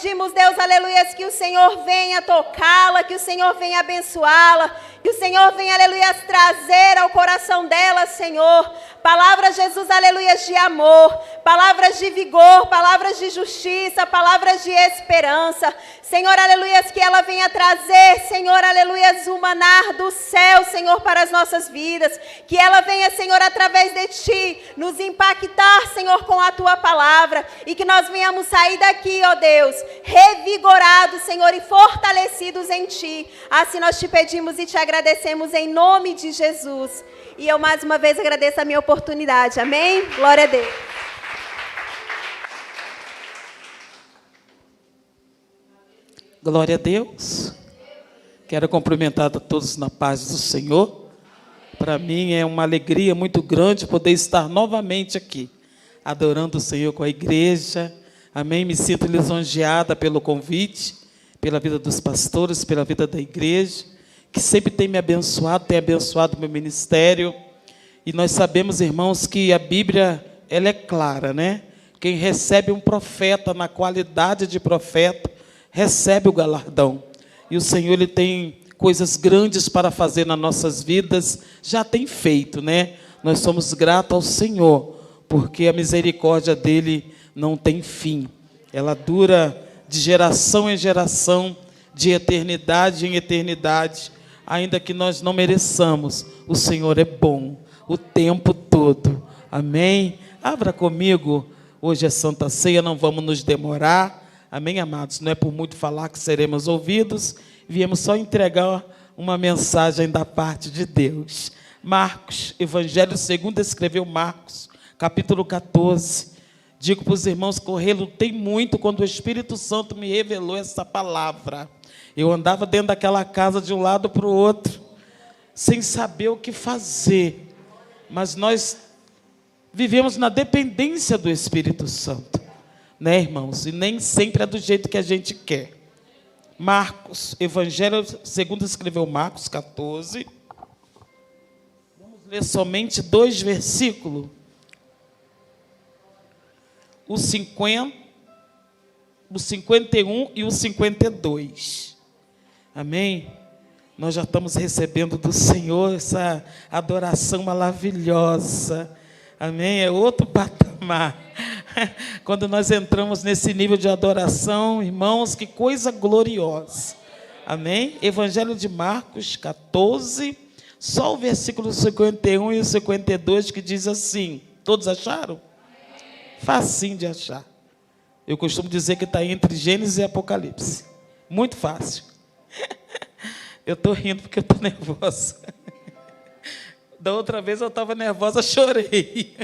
pedimos, Deus, aleluia, que o Senhor venha tocá-la, que o Senhor venha abençoá-la, que o Senhor venha, aleluia, trazer ao coração dela, Senhor, palavras, Jesus, aleluia, de amor, palavras de vigor, palavras de justiça, palavras de esperança. Senhor, aleluia, que ela venha trazer, Senhor, aleluia, o maná do céu, Senhor, para as nossas vidas. Que ela venha, Senhor, através de Ti, nos impactar, Senhor, com a Tua palavra. E que nós venhamos sair daqui, ó Deus, revigorados, Senhor, e fortalecidos em Ti. Assim nós te pedimos e te agradecemos em nome de Jesus. E eu mais uma vez agradeço a minha oportunidade. Amém? Glória a Deus. Glória a Deus. Quero cumprimentar a todos na paz do Senhor. Para mim é uma alegria muito grande poder estar novamente aqui, adorando o Senhor com a igreja. Amém? Me sinto lisonjeada pelo convite, pela vida dos pastores, pela vida da igreja, que sempre tem me abençoado, tem abençoado o meu ministério. E nós sabemos, irmãos, que a Bíblia, ela é clara, né? Quem recebe um profeta na qualidade de profeta, recebe o galardão. E o Senhor, Ele tem coisas grandes para fazer nas nossas vidas, já tem feito, né? Nós somos gratos ao Senhor, porque a misericórdia dEle não tem fim. Ela dura de geração em geração, de eternidade em eternidade, ainda que nós não mereçamos. O Senhor é bom o tempo todo. Amém? Abra comigo. Hoje é Santa Ceia, não vamos nos demorar. Amém, amados? Não é por muito falar que seremos ouvidos. Viemos só entregar uma mensagem da parte de Deus. Marcos, Evangelho segundo escreveu Marcos, capítulo 14. Digo para os irmãos que eu relutei muito quando o Espírito Santo me revelou essa palavra. Eu andava dentro daquela casa de um lado para o outro, sem saber o que fazer. Mas nós vivemos na dependência do Espírito Santo, né, irmãos? E nem sempre é do jeito que a gente quer. Marcos, Evangelho segundo escreveu Marcos 14. Vamos ler somente 2 versículos. O 50, o 51 e o 52. Amém? Nós já estamos recebendo do Senhor essa adoração maravilhosa. Amém? É outro patamar. Quando nós entramos nesse nível de adoração, irmãos, que coisa gloriosa. Amém? Evangelho de Marcos 14, só o versículo 51 e o 52 que diz assim. Todos acharam? Facinho de achar. Eu costumo dizer que está entre Gênesis e Apocalipse. Muito fácil. Eu estou rindo porque eu estou nervosa. Da outra vez eu estava nervosa, chorei.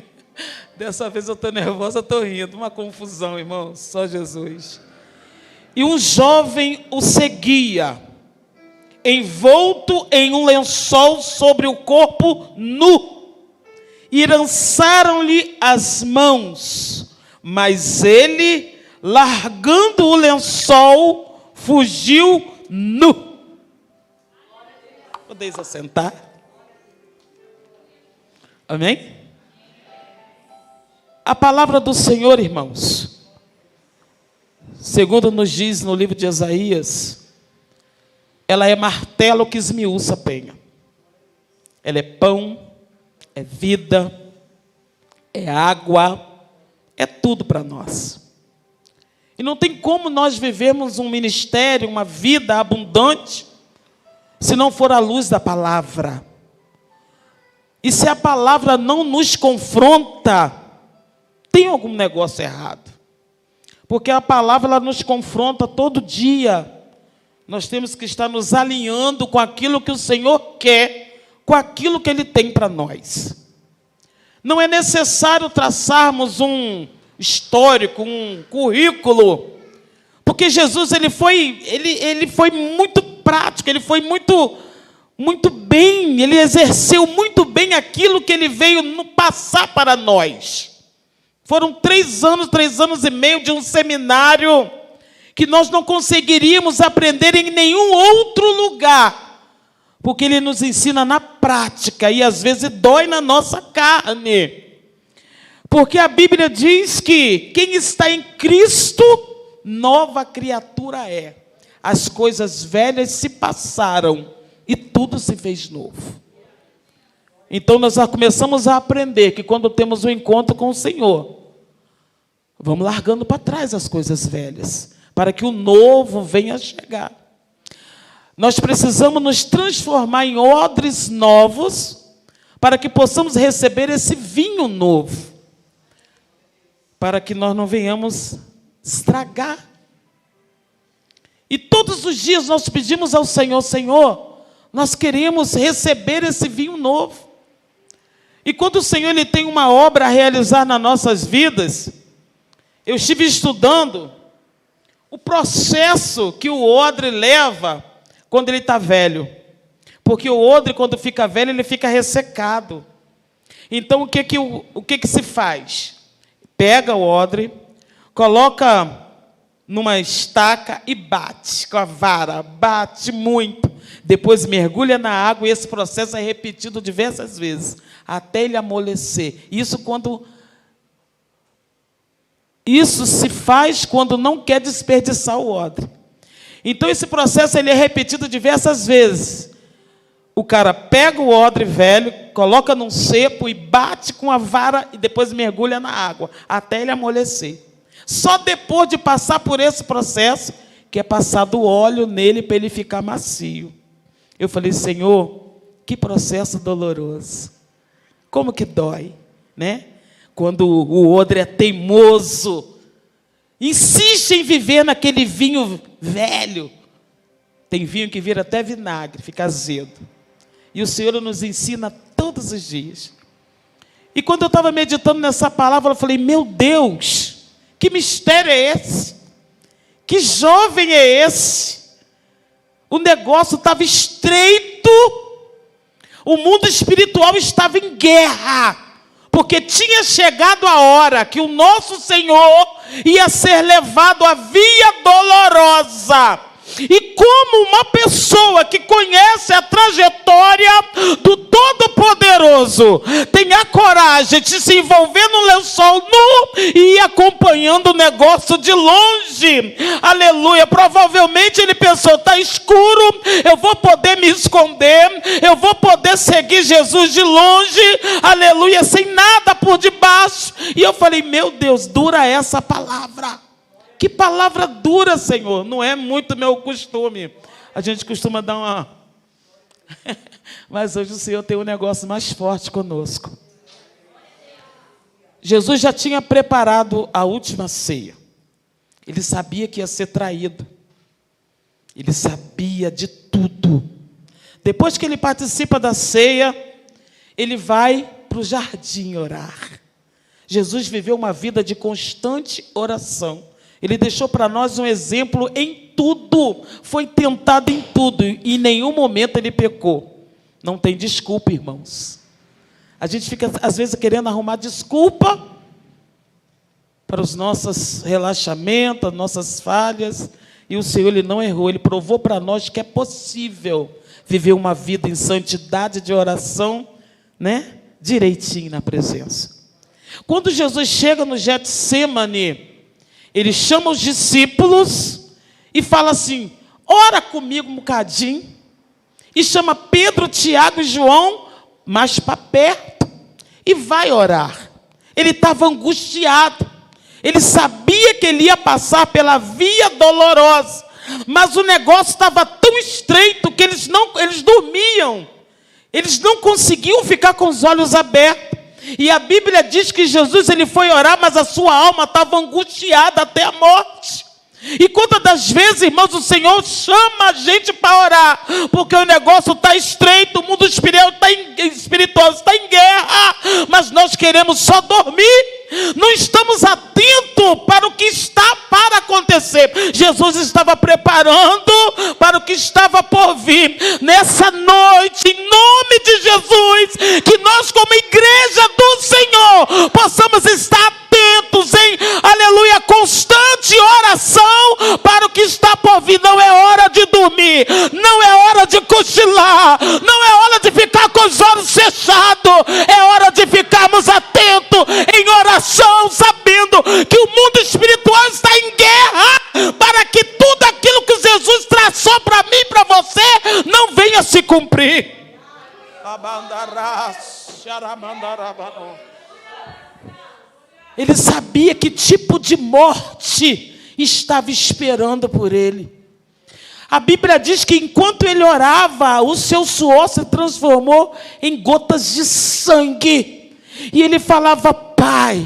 Dessa vez eu estou nervosa, estou rindo. Uma confusão, irmão, só Jesus. E um jovem o seguia, envolto em um lençol sobre o corpo nu, e lançaram-lhe as mãos, mas ele, largando o lençol, fugiu nu. Podeis assentar? Amém? A palavra do Senhor, irmãos, segundo nos diz no livro de Isaías, ela é martelo que esmiuça a penha. Ela é pão, é vida, é água, é tudo para nós. E não tem como nós vivermos um ministério, uma vida abundante, se não for a luz da palavra. E se a palavra não nos confronta, tem algum negócio errado. Porque a palavra ela nos confronta todo dia. Nós temos que estar nos alinhando com aquilo que o Senhor quer, com aquilo que Ele tem para nós. Não é necessário traçarmos um histórico, um currículo, porque Jesus ele foi muito prático, ele foi muito bem, ele exerceu muito bem aquilo que ele veio passar para nós. Foram 3 anos e meio de um seminário que nós não conseguiríamos aprender em nenhum outro lugar, porque ele nos ensina na prática e às vezes dói na nossa carne. Porque a Bíblia diz que quem está em Cristo, nova criatura é. As coisas velhas se passaram e tudo se fez novo. Então nós já começamos a aprender que quando temos um encontro com o Senhor, vamos largando para trás as coisas velhas, para que o novo venha a chegar. Nós precisamos nos transformar em odres novos, para que possamos receber esse vinho novo, para que nós não venhamos estragar. E todos os dias nós pedimos ao Senhor: Senhor, nós queremos receber esse vinho novo. E quando o Senhor ele tem uma obra a realizar nas nossas vidas, eu estive estudando o processo que o odre leva quando ele está velho. Porque o odre, quando fica velho, ele fica ressecado. Então, o que se faz? Pega o odre, coloca numa estaca e bate com a vara, bate muito. Depois mergulha na água e esse processo é repetido diversas vezes, até ele amolecer. Isso se faz quando não quer desperdiçar o odre. Então, esse processo ele é repetido diversas vezes. O cara pega o odre velho, coloca num cepo e bate com a vara e depois mergulha na água, até ele amolecer. Só depois de passar por esse processo, que é passado óleo nele para ele ficar macio. Eu falei: Senhor, que processo doloroso. Como que dói, né? Quando o odre é teimoso, insiste em viver naquele vinho velho. Tem vinho que vira até vinagre, fica azedo. E o Senhor nos ensina todos os dias. E quando eu estava meditando nessa palavra, eu falei: meu Deus, que mistério é esse? Que jovem é esse? O negócio estava estreito. O mundo espiritual estava em guerra. Porque tinha chegado a hora que o nosso Senhor ia ser levado à via dolorosa. E como uma pessoa que conhece a trajetória do Todo-Poderoso tem a coragem de se envolver no lençol nu e ir acompanhando o negócio de longe, aleluia, provavelmente ele pensou: está escuro, eu vou poder me esconder, eu vou poder seguir Jesus de longe, aleluia, sem nada por debaixo. E eu falei: meu Deus, dura essa palavra. Que palavra dura, Senhor. Não é muito meu costume. A gente costuma dar uma... Mas hoje o Senhor tem um negócio mais forte conosco. Jesus já tinha preparado a última ceia. Ele sabia que ia ser traído. Ele sabia de tudo. Depois que ele participa da ceia, ele vai para o jardim orar. Jesus viveu uma vida de constante oração. Ele deixou para nós um exemplo em tudo. Foi tentado em tudo e em nenhum momento ele pecou. Não tem desculpa, irmãos. A gente fica, às vezes, querendo arrumar desculpa para os nossos relaxamentos, as nossas falhas. E o Senhor ele não errou. Ele provou para nós que é possível viver uma vida em santidade de oração, né? Direitinho na presença. Quando Jesus chega no Getsêmani, ele chama os discípulos e fala assim: ora comigo um bocadinho. E chama Pedro, Tiago e João mais para perto e vai orar. Ele estava angustiado. Ele sabia que ele ia passar pela via dolorosa. Mas o negócio estava tão estreito que eles dormiam. Eles não conseguiam ficar com os olhos abertos. E a Bíblia diz que Jesus ele foi orar, mas a sua alma estava angustiada até a morte. E quantas das vezes, irmãos, o Senhor chama a gente para orar, porque o negócio está estreito, o mundo espiritual está em guerra, mas nós queremos só dormir. Não estamos atentos para o que está para acontecer. Jesus estava preparando para o que estava por vir. Nessa noite, em nome de Jesus, que nós como igreja do Senhor possamos estar atentos em, aleluia, constante oração para o que está por vir. Não é hora de dormir, não é hora de cochilar, não é hora de ficar com os olhos fechados, é hora de ficarmos atentos em oração, sabendo que o mundo espiritual está em guerra. se cumprir. Ele sabia que tipo de morte estava esperando por ele. A Bíblia diz que enquanto ele orava, o seu suor se transformou em gotas de sangue. E ele falava: Pai,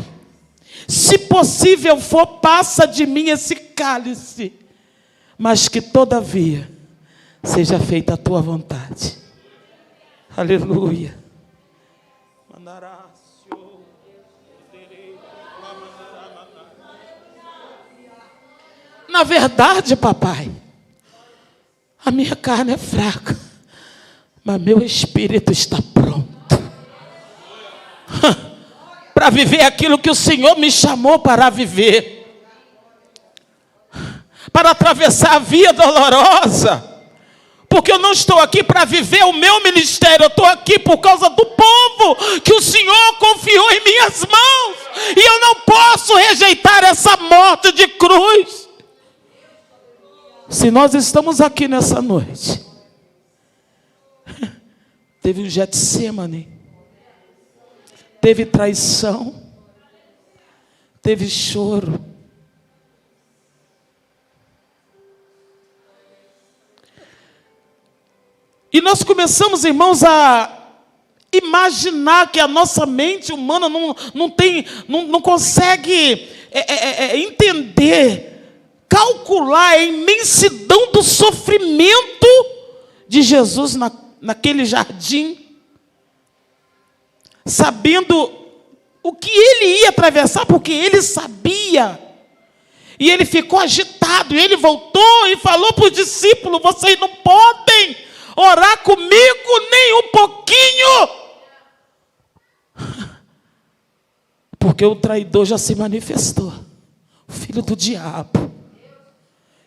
se possível for, passa de mim esse cálice, mas que todavia seja feita a tua vontade. Aleluia. Na verdade, papai, a minha carne é fraca, mas meu espírito está pronto para viver aquilo que o Senhor me chamou para viver, para atravessar a via dolorosa, porque eu não estou aqui para viver o meu ministério, eu estou aqui por causa do povo que o Senhor confiou em minhas mãos, e eu não posso rejeitar essa morte de cruz. Se nós estamos aqui nessa noite, teve um Getsemane, teve traição, teve choro, e nós começamos, irmãos, a imaginar que a nossa mente humana não consegue entender, calcular a imensidão do sofrimento de Jesus naquele jardim, sabendo o que ele ia atravessar, porque ele sabia. E ele ficou agitado, e ele voltou e falou para os discípulos: vocês não podem orar comigo nem um pouquinho, porque o traidor já se manifestou, o filho do diabo.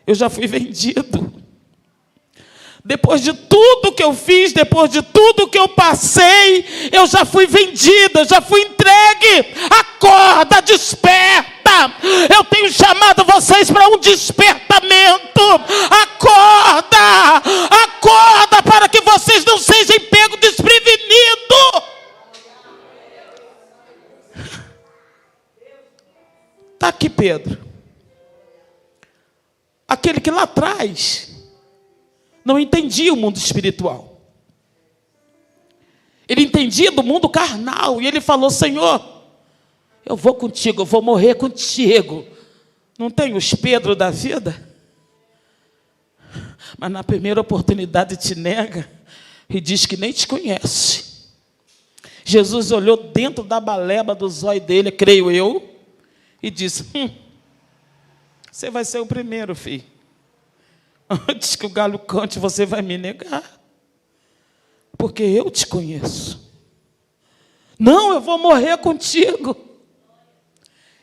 Eu já fui vendido. Depois de tudo que eu fiz, depois de tudo que eu passei, eu já fui vendida, já fui entregue. Acorda, desperta. Eu tenho chamado vocês para um despertamento. Acorda, acorda, para que vocês não sejam pegos desprevenidos. Está aqui Pedro. Aquele que lá atrás não entendia o mundo espiritual. Ele entendia do mundo carnal. E ele falou: Senhor, eu vou contigo, eu vou morrer contigo. Não tem os Pedro da vida? Mas na primeira oportunidade te nega e diz que nem te conhece. Jesus olhou dentro da baleba do zóio dele, creio eu, e disse: você vai ser o primeiro, filho. Antes que o galo cante, você vai me negar. Porque eu te conheço. Não, eu vou morrer contigo.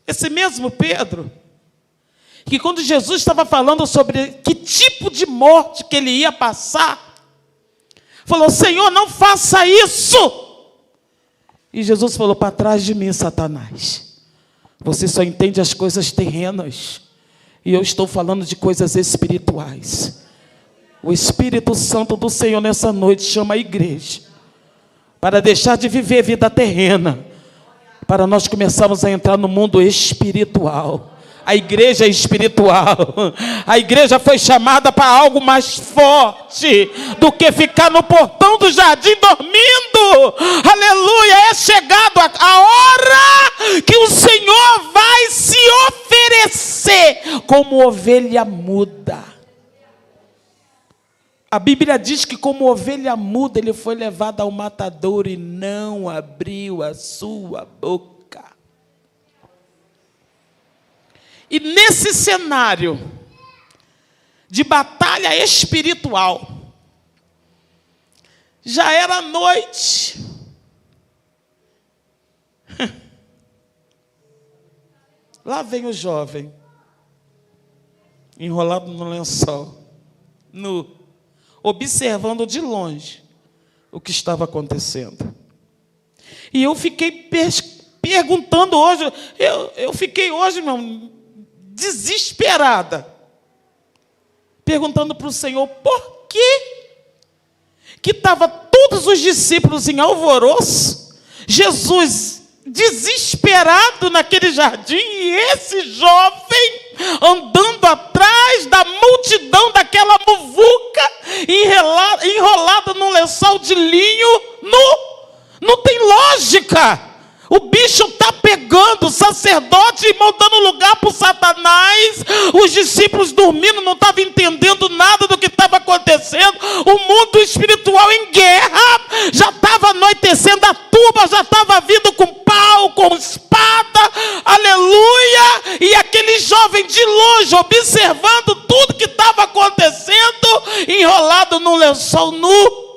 Esse mesmo Pedro, que quando Jesus estava falando sobre que tipo de morte que ele ia passar, falou: Senhor, não faça isso. E Jesus falou: para trás de mim, Satanás. Você só entende as coisas terrenas. E eu estou falando de coisas espirituais. O Espírito Santo do Senhor nessa noite chama a igreja para deixar de viver vida terrena, para nós começarmos a entrar no mundo espiritual. A igreja é espiritual. A igreja foi chamada para algo mais forte do que ficar no portão do jardim dormindo. Aleluia! É chegado a hora que o Senhor vai se oferecer como ovelha muda. A Bíblia diz que como ovelha muda ele foi levado ao matadouro e não abriu a sua boca. E nesse cenário de batalha espiritual, já era noite. Lá vem o jovem, enrolado no lençol, nu, observando de longe o que estava acontecendo. E eu fiquei perguntando hoje, eu fiquei hoje, irmão, desesperada, perguntando para o Senhor: por que estava todos os discípulos em alvoroço, Jesus desesperado naquele jardim, e esse jovem andando atrás da multidão, daquela muvuca, enrolado num lençol de linho nu. Não tem lógica. O bicho está pegando, o sacerdote, irmão, dando lugar para o Satanás. Os discípulos dormindo, não estavam entendendo nada do que estava acontecendo. O mundo espiritual em guerra, já estava anoitecendo, a turba já estava vindo com pau, com espada, aleluia. E aquele jovem de longe, observando tudo que estava acontecendo, enrolado num lençol nu.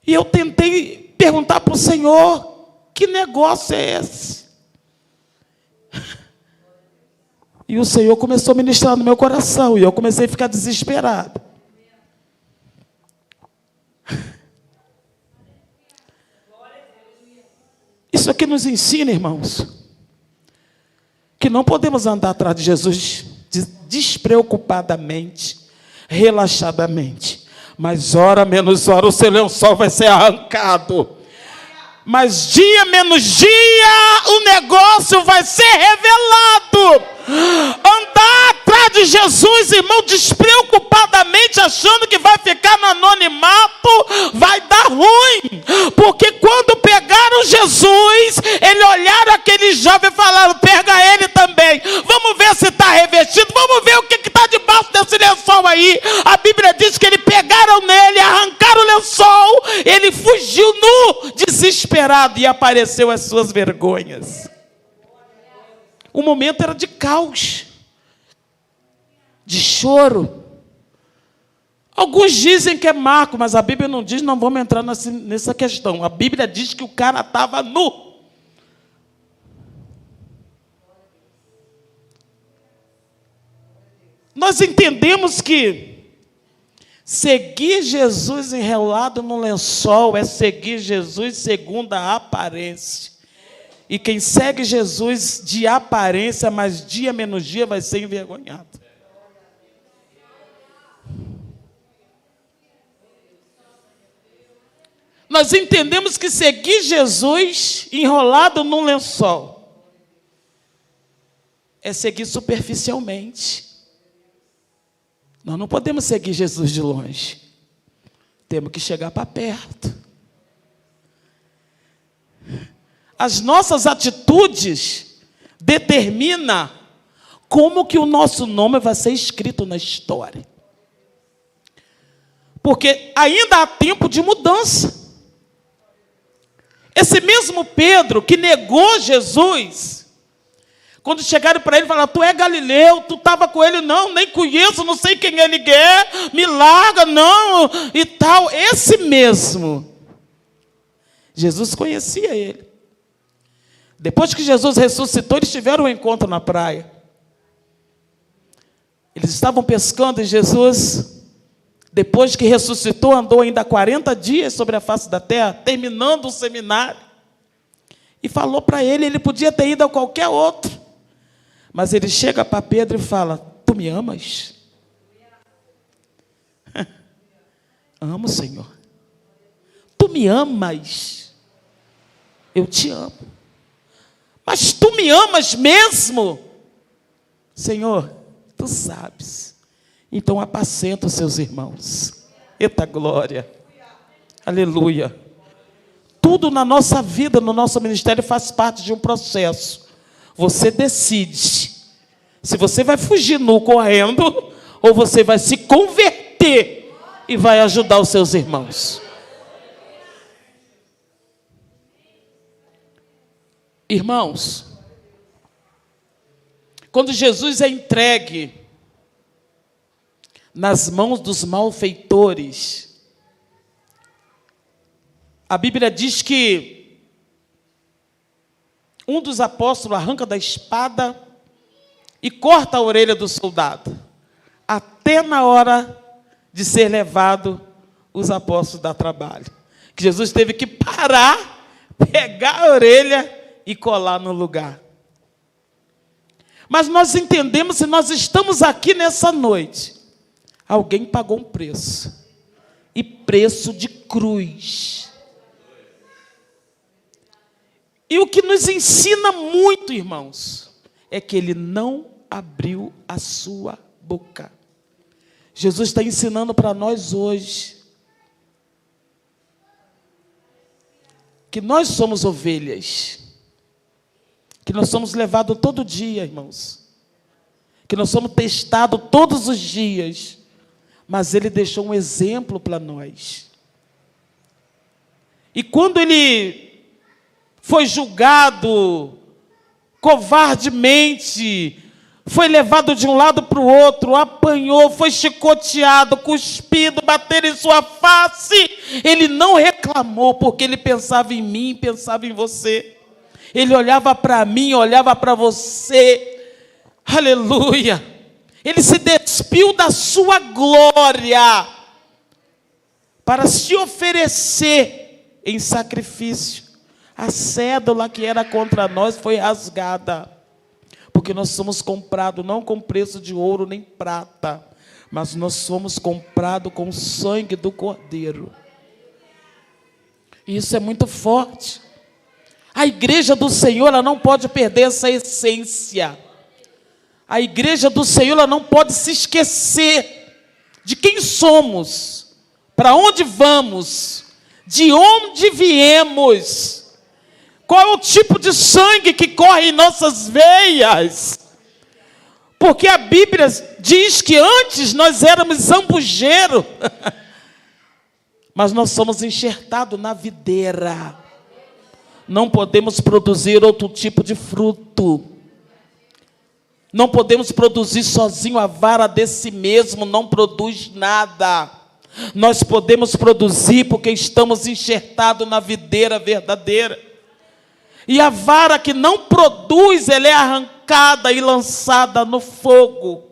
E eu tentei perguntar para o Senhor: que negócio é esse? E o Senhor começou a ministrar no meu coração, e eu comecei a ficar desesperado. Isso aqui nos ensina, irmãos, que não podemos andar atrás de Jesus despreocupadamente, relaxadamente. Mas hora menos hora o seu lençol vai ser arrancado. Mas dia menos dia o negócio vai ser revelado. Andar atrás de Jesus, irmão, despreocupadamente, achando que vai ficar no anonimato, vai dar ruim. Porque quando pegaram Jesus, eles olharam aquele jovem e falaram: pega ele também. Vamos ver se está revestido, vamos ver o que está debaixo desse lençol aí. A Bíblia diz que eles pegaram nele, arrancaram o lençol, ele fugiu nu, desesperado, e apareceu as suas vergonhas. O momento era de caos, de choro. Alguns dizem que é marco, mas a Bíblia não diz, não vamos entrar nessa questão. A Bíblia diz que o cara estava nu. Nós entendemos que seguir Jesus enrolado no lençol é seguir Jesus segundo a aparência. E quem segue Jesus de aparência, mas dia menos dia vai ser envergonhado. Nós entendemos que seguir Jesus enrolado num lençol é seguir superficialmente. Nós não podemos seguir Jesus de longe. Temos que chegar para perto. As nossas atitudes determinam como que o nosso nome vai ser escrito na história. Porque ainda há tempo de mudança. Esse mesmo Pedro que negou Jesus, quando chegaram para ele e falaram: tu é Galileu, tu estava com ele? Não, nem conheço, não sei quem ele é, me larga, não, e tal. Esse mesmo, Jesus conhecia ele. Depois que Jesus ressuscitou, eles tiveram um encontro na praia. Eles estavam pescando e Jesus, depois que ressuscitou, andou ainda 40 dias sobre a face da terra, terminando o seminário. E falou para ele, ele podia ter ido a qualquer outro. Mas ele chega para Pedro e fala: tu me amas? Amo, Senhor. Tu me amas? Eu te amo. Mas tu me amas mesmo? Senhor, tu sabes. Então apacenta os seus irmãos. Eita glória. Aleluia. Tudo na nossa vida, no nosso ministério, faz parte de um processo. Você decide se você vai fugir nu correndo ou você vai se converter e vai ajudar os seus irmãos. Irmãos, quando Jesus é entregue nas mãos dos malfeitores, a Bíblia diz que um dos apóstolos arranca da espada e corta a orelha do soldado. Até na hora de ser levado, os apóstolos dão trabalho. Que Jesus teve que parar, pegar a orelha e colar no lugar. Mas nós entendemos, se nós estamos aqui nessa noite, alguém pagou um preço. e preço de cruz. E o que nos ensina muito, irmãos, é que ele não abriu a sua boca. Jesus está ensinando para nós hoje que nós somos ovelhas, que nós somos levados todo dia, irmãos, que nós somos testados todos os dias, mas ele deixou um exemplo para nós. E quando ele foi julgado covardemente, foi levado de um lado para o outro, apanhou, foi chicoteado, cuspido, bateram em sua face, ele não reclamou, porque ele pensava em mim, pensava em você. Ele olhava para mim, olhava para você. Aleluia! Ele se despiu da sua glória para se oferecer em sacrifício. A cédula que era contra nós foi rasgada, porque nós somos comprados não com preço de ouro nem prata, mas nós somos comprados com o sangue do Cordeiro. E isso é muito forte. A igreja do Senhor, ela não pode perder essa essência. A igreja do Senhor, ela não pode se esquecer de quem somos, para onde vamos, de onde viemos, qual é o tipo de sangue que corre em nossas veias. Porque a Bíblia diz que antes nós éramos zambujeiro, mas nós somos enxertados na videira. Não podemos produzir outro tipo de fruto. Não podemos produzir sozinho, a vara de si mesmo não produz nada. Nós podemos produzir porque estamos enxertados na videira verdadeira. E a vara que não produz, ela é arrancada e lançada no fogo.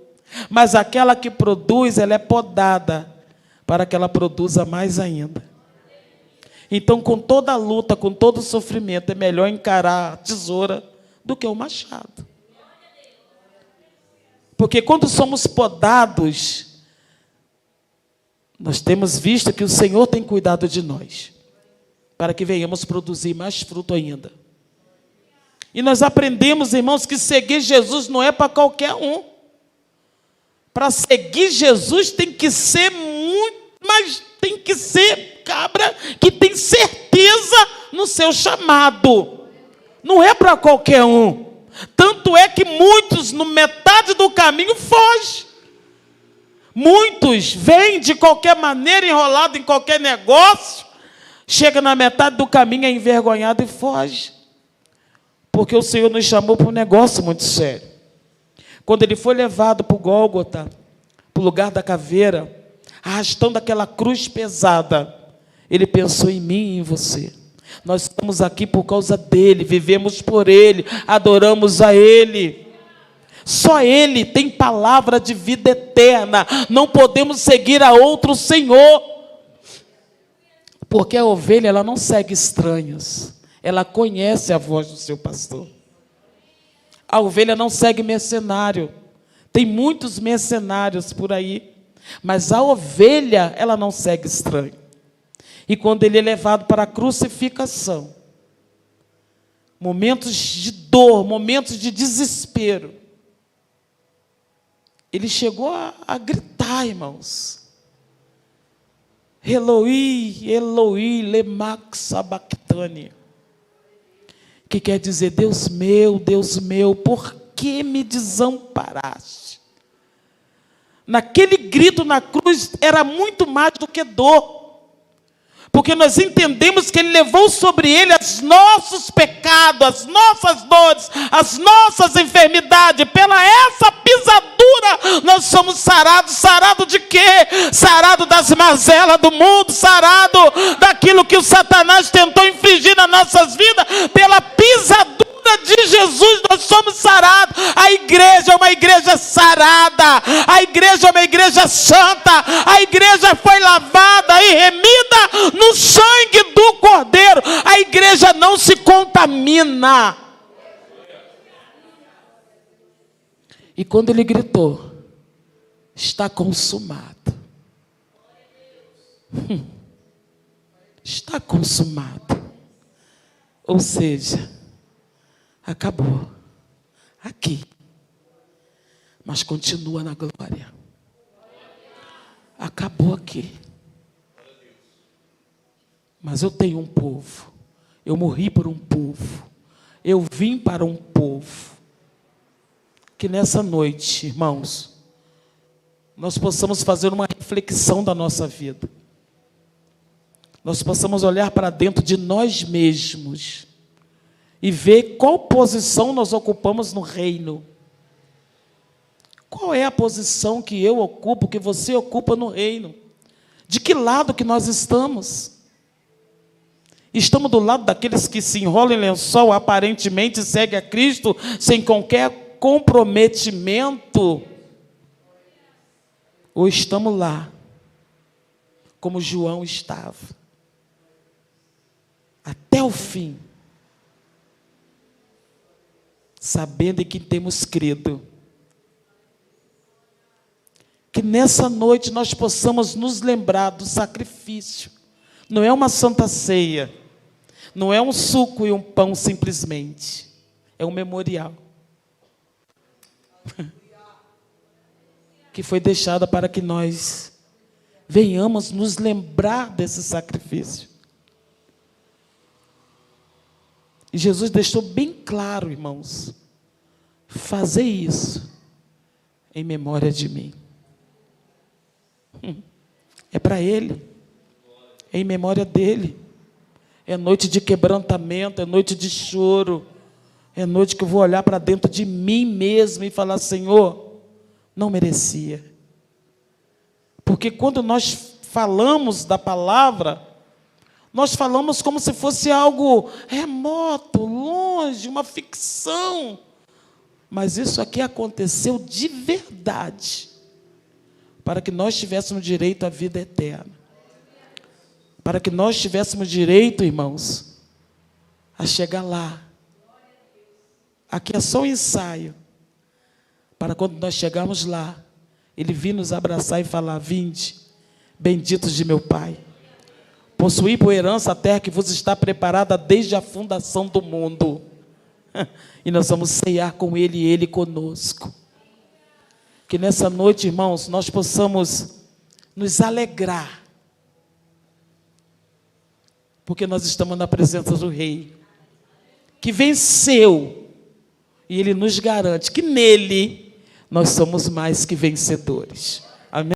Mas aquela que produz, ela é podada para que ela produza mais ainda. Então, com toda a luta, com todo o sofrimento, é melhor encarar a tesoura do que o machado. Porque quando somos podados, nós temos visto que o Senhor tem cuidado de nós, para que venhamos produzir mais fruto ainda. E nós aprendemos, irmãos, que seguir Jesus não é para qualquer um. Para seguir Jesus tem que ser muito, mas tem que ser cabra que tem certeza no seu chamado. Não é para qualquer um. Tanto é que muitos, no metade do caminho, fogem. Muitos vêm de qualquer maneira, enrolado em qualquer negócio, chega na metade do caminho, é envergonhado e foge. Porque o Senhor nos chamou para um negócio muito sério. Quando ele foi levado para o Gólgota, para o lugar da caveira, arrastando aquela cruz pesada, ele pensou em mim e em você. Nós estamos aqui por causa dele, vivemos por ele, adoramos a ele. Só ele tem palavra de vida eterna. Não podemos seguir a outro Senhor. Porque a ovelha, ela não segue estranhos. Ela conhece a voz do seu pastor. A ovelha não segue mercenário. Tem muitos mercenários por aí. Mas a ovelha, ela não segue estranho. E quando ele é levado para a crucificação, momentos de dor, momentos de desespero, ele chegou a gritar, irmãos. Eloi, Eloi, lema sabachthani. Que quer dizer, Deus meu, por que me desamparaste? Naquele grito na cruz era muito mais do que dor. Porque nós entendemos que ele levou sobre ele os nossos pecados, as nossas dores, as nossas enfermidades. Pela essa pisadura nós somos sarados. Sarado de quê? Sarado das mazelas do mundo, sarado daquilo que o Satanás tentou infligir nas nossas vidas. Pela pisadura de Jesus nós somos sarados. A igreja é uma igreja sarada, a igreja é uma igreja santa, a igreja foi lavada e remida no sangue do Cordeiro. A igreja não se contamina. E quando ele gritou, está consumado, Está consumado. Ou seja, acabou. Aqui. Mas continua na glória. Acabou aqui. Mas eu tenho um povo. Eu morri por um povo. Eu vim para um povo. Que nessa noite, irmãos, nós possamos fazer uma reflexão da nossa vida. Nós possamos olhar para dentro de nós mesmos e ver qual posição nós ocupamos no reino. Qual é a posição que eu ocupo, que você ocupa no reino? De que lado que nós estamos? Estamos do lado daqueles que se enrolam em lençol, aparentemente seguem a Cristo, sem qualquer comprometimento? Ou estamos lá, como João estava, até o fim, sabendo em que temos crido? Que nessa noite nós possamos nos lembrar do sacrifício. Não é uma santa ceia, não é um suco e um pão simplesmente, é um memorial que foi deixado para que nós venhamos nos lembrar desse sacrifício. E Jesus deixou bem claro, irmãos, fazer isso em memória de mim. É para Ele, é em memória dEle. É noite de quebrantamento, é noite de choro, é noite que eu vou olhar para dentro de mim mesmo e falar: Senhor, não merecia. Porque quando nós falamos da palavra, nós falamos como se fosse algo remoto, longe, uma ficção. Mas isso aqui aconteceu de verdade, para que nós tivéssemos direito à vida eterna. Para que nós tivéssemos direito, irmãos, a chegar lá. Aqui é só um ensaio, para quando nós chegarmos lá, Ele vir nos abraçar e falar: vinde, benditos de meu Pai, possuí por herança a terra que vos está preparada desde a fundação do mundo. E nós vamos ceiar com Ele e Ele conosco. Que nessa noite, irmãos, nós possamos nos alegrar, porque nós estamos na presença do Rei, que venceu, e Ele nos garante que nele nós somos mais que vencedores.